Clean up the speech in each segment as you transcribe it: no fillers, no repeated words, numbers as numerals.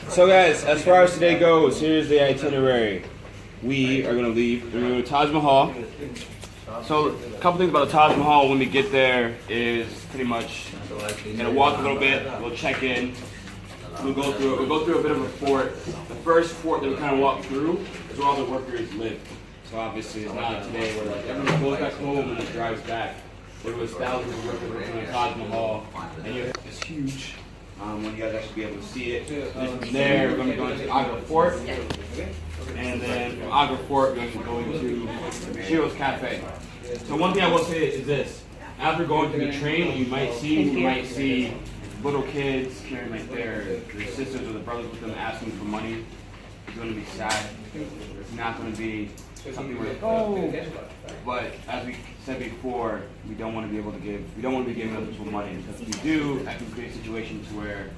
So guys, as far as today goes, here's the itinerary. We are gonna leave. We're gonna go to Taj Mahal. So a couple things about the Taj Mahal when we get there is pretty much gonna walk a little bit. We'll check in. We'll go through a bit of a fort. The first fort that we kind of walk through is where all the workers live. So obviously it's not today where like everyone goes back home and then drives back. There was thousands of workers working in Taj Mahal, and it's huge. When you guys actually be able to see it. And from there, we're going to be going to Agra Fort, and then from Agra Fort, we're going to be going to Shiro's Cafe. So one thing I will say is this: after going to the train, you might see little kids carrying like their sisters or the brothers with them asking for money. It's going to be sad. It's not going to be something where, oh, but as we said before, we don't want to be able to give, we don't want to be giving other people money, because if we do, that can create situations where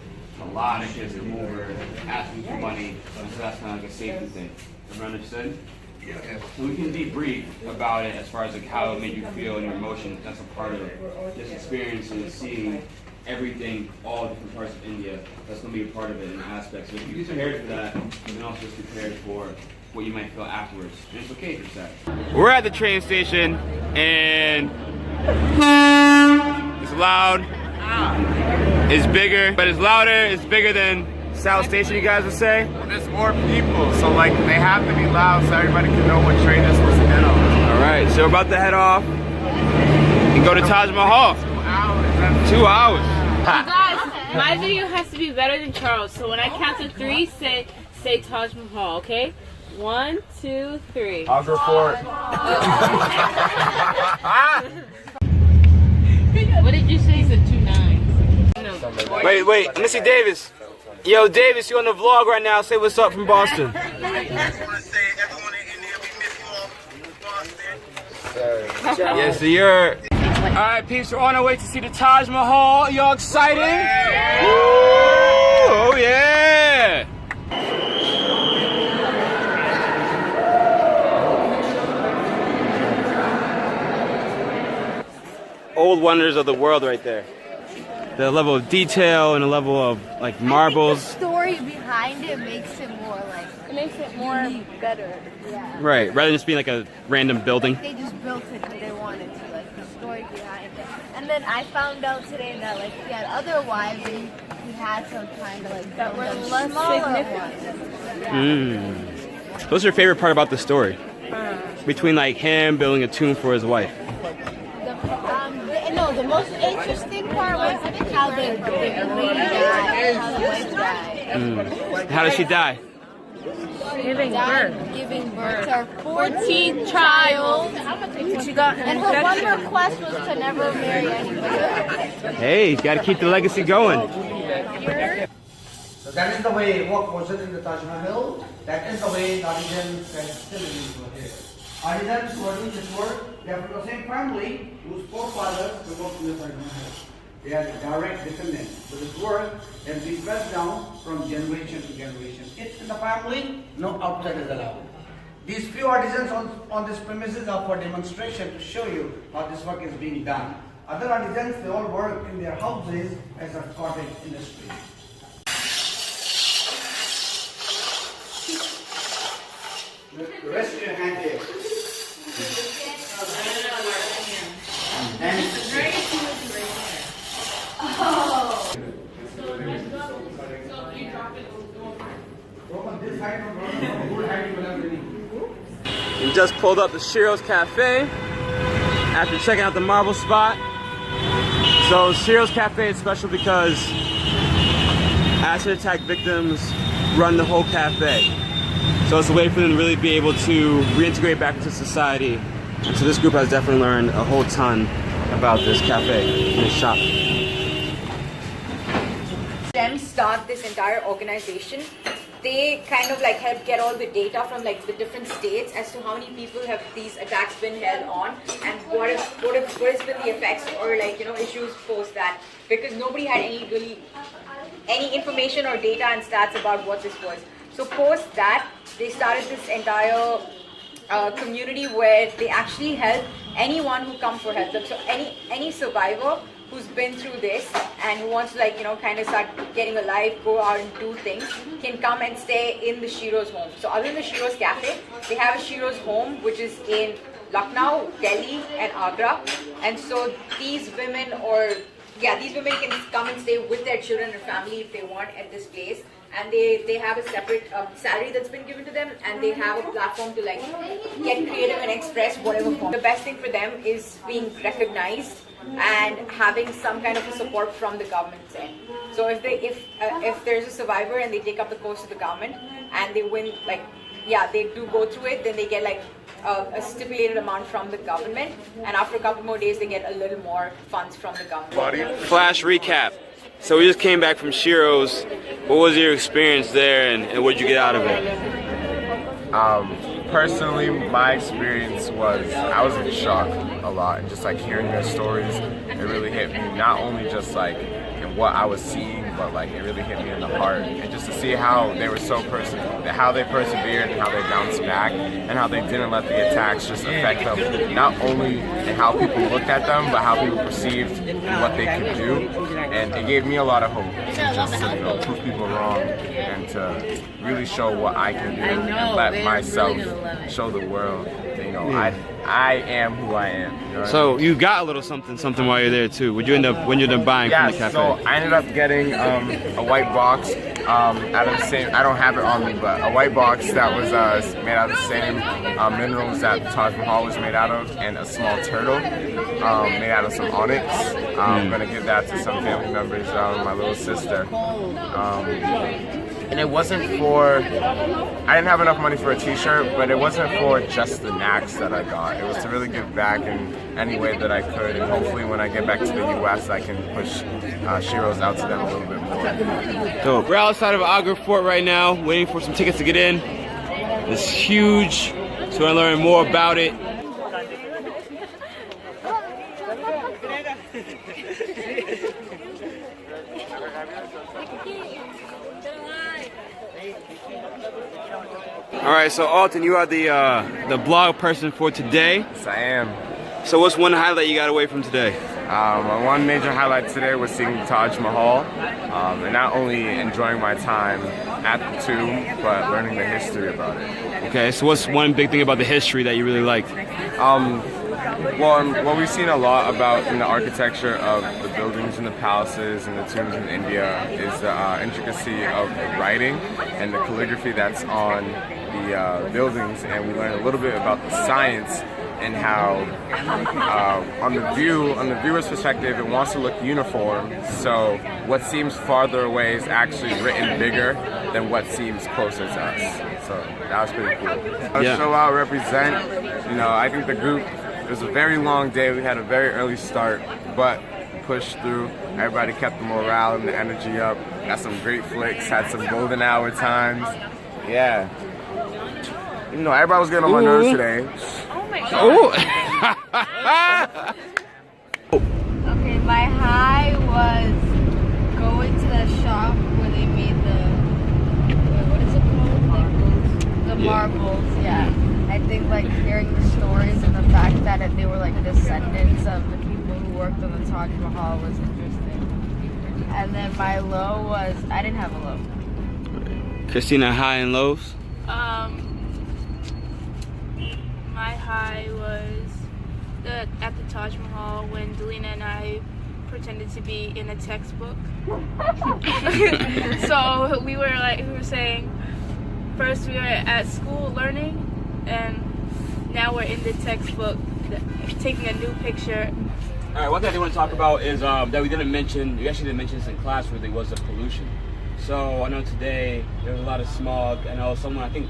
a lot of kids come over asking for money, and so that's kind of like a safety thing. Everyone understood? Yeah. So we can debrief about it as far as like how it made you feel and your emotions. That's a part of this experience, is seeing everything, all different parts of India. That's going to be a part of it in aspects. So if you're prepared for that, you can also just prepare for what you might feel afterwards. And it's okay if you're sad. We're at the train station, and it's loud, it's bigger, but it's louder, it's bigger than South Station, you guys would say? Well, there's more people, so like they have to be loud so everybody can know what train they're supposed to get on. Alright, so we're about to head off and go to Taj Mahal. 2 hours. You guys, my video has to be better than Charles, so when I count to 3, say Taj Mahal, okay? 1, 2, 3. Agra Fort. What did you say? You said 2 9s. No. Wait, Missy Davis. Yo, Davis, you on the vlog right now. Say what's up from Boston. I just want to say, everyone in India, we miss you all from Boston. Yes, so you're... Alright, peeps, we're on our way to see the Taj Mahal. Y'all excited? Yeah. Oh, yeah! Old wonders of the world right there. The level of detail and the level of like marbles. The story behind it makes it more like better. Yeah. Right, rather than just being like a random building. Like they just built it because they wanted to, like the story behind it. And then I found out today that like he had other wives and he had some kind of like that were less significant. What's your favorite part about the story? Between like him building a tomb for his wife. The most interesting part was how the lady died, how the wife died. How did she die? Giving birth to her 14th child. And her one request was to never marry anybody else. Hey, you gotta keep the legacy going. So that is the way what was it in the Taj Mahal. That is the way the artisans and civilians were here. Artisans who are doing this work, they are from the same family whose forefathers were working in the Taj Mahal. They are direct descendants. So this work has been passed down from generation to generation. It's in the family, no outsiders allowed. These few artisans on this premises are for demonstration to show you how this work is being done. Other artisans, they all work in their houses as a cottage industry. Rest your hand here. We just pulled up to Shiro's Cafe after checking out the marble spot. So Shiro's Cafe is special because acid attack victims run the whole cafe. So it's a way for them to really be able to reintegrate back into society. And so this group has definitely learned a whole ton about this cafe and this shop. Them start this entire organization. They kind of like help get all the data from like the different states as to how many people have these attacks been held on, and what has been the effects or like issues post that, because nobody had any information or data and stats about what this was. So post that, they started this entire community where they actually help anyone who comes for help. So any survivor who's been through this and who wants to, like, you know, kind of start getting a life, go out and do things, can come and stay in the Shiro's home. So other than the Shiro's Cafe, they have a Shiro's home which is in Lucknow, Delhi and Agra. And so these women can come and stay with their children and family if they want at this place. And they have a separate salary that's been given to them, and they have a platform to like get creative and express whatever form. The best thing for them is being recognized and having some kind of a support from the government's end. So if there's a survivor and they take up the cause to the government and they win, like, yeah, they do go through it, then they get like a stipulated amount from the government, and after a couple more days they get a little more funds from the government. Flash recap. So we just came back from Shiro's. What was your experience there, and what did you get out of it? Personally, my experience was, I was in shock a lot, and just like hearing their stories, it really hit me, not only just like in what I was seeing, but like it really hit me in the heart. And just to see how they were so how they persevered and how they bounced back, and how they didn't let the attacks just affect them, not only in how people looked at them, but how people perceived what they could do. And it gave me a lot of hope, and just to, you know, prove people wrong, and to really show what I can do, and let myself show the world that, you know, I am who I am. You know, so you got a little something while you're there too. Would you end up when you're done buying from the cafe? So I ended up getting a white box out of the same. I don't have it on me, but a white box that was made out of the same minerals that Taj Mahal was made out of, and a small turtle made out of some onyx. I'm gonna give that to some family members, my little sister. And it wasn't for, I didn't have enough money for a t-shirt, but it wasn't for just the knacks that I got. It was to really give back in any way that I could, and hopefully when I get back to the US, I can push Shiro's out to them a little bit more. So we're outside of Agra Fort right now, waiting for some tickets to get in. It's huge, so we're gonna learn more about it. All right, so Alton, you are the blog person for today. Yes, I am. So what's one highlight you got away from today? One major highlight today was seeing the Taj Mahal, and not only enjoying my time at the tomb, but learning the history about it. Okay, so what's one big thing about the history that you really liked? Well, what we've seen a lot about in the architecture of the buildings and the palaces and the tombs in India is the intricacy of the writing and the calligraphy that's on the buildings, and we learned a little bit about the science and how on the viewer's perspective, it wants to look uniform, so what seems farther away is actually written bigger than what seems closer to us. So that was pretty cool. Yeah. Show out, represent. You know, I think the group, it was a very long day. We had a very early start, but pushed through. Everybody kept the morale and the energy up. Got some great flicks, had some golden hour times. Yeah. You know, everybody was getting on my nerves today. Oh! Okay, my high was going to the shop where they made what is it called? The marbles, yeah. I think like hearing the stories and the fact that they were like descendants of the people who worked on the Taj Mahal was interesting. And then my low was, I didn't have a low. Christina, high and lows? My high was at the Taj Mahal when Delina and I pretended to be in a textbook. So we were saying, first we were at school learning, and now we're in the textbook taking a new picture. All right, one thing I do want to talk about is that we actually didn't mention this in class, really, was the pollution. So I know today there was a lot of smog. I know someone, I think,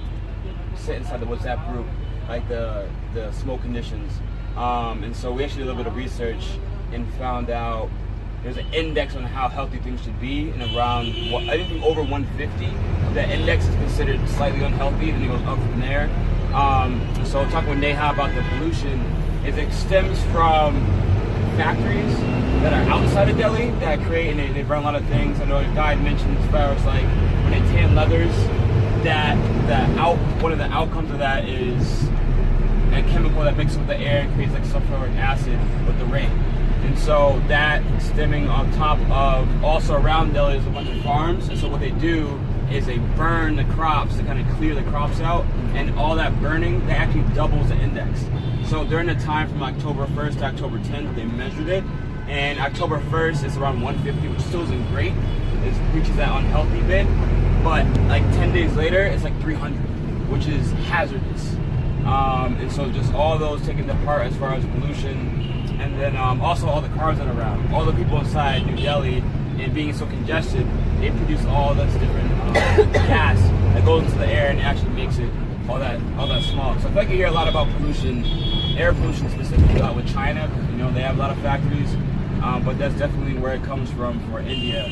sat inside the WhatsApp group, like the smoke conditions. And so we actually did a little bit of research and found out there's an index on how healthy things should be, and around anything over 150, that index is considered slightly unhealthy, then it goes up from there. So talking with Neha about the pollution, it stems from factories that are outside of Delhi that create, and they burn a lot of things. I know a guy mentioned as far as like when they tan leathers, that one of the outcomes of that is a chemical that mixes with the air and creates like sulfuric acid with the rain. And so that stemming on top of, also around Delhi is a bunch of farms, and so what they do is they burn the crops to kind of clear the crops out, and all that burning, that actually doubles the index. So during the time from October 1st to October 10th, they measured it, and October 1st is around 150, which still isn't great. It reaches that unhealthy bit, but like 10 days later, it's like 300, which is hazardous. And so just all those taken apart as far as pollution, and then also all the cars that are around, all the people inside New Delhi, and being so congested, they produce all this different gas that goes into the air and actually makes it all that smog. So I feel like you hear a lot about pollution, air pollution specifically, a lot with China, because they have a lot of factories, but that's definitely where it comes from for India.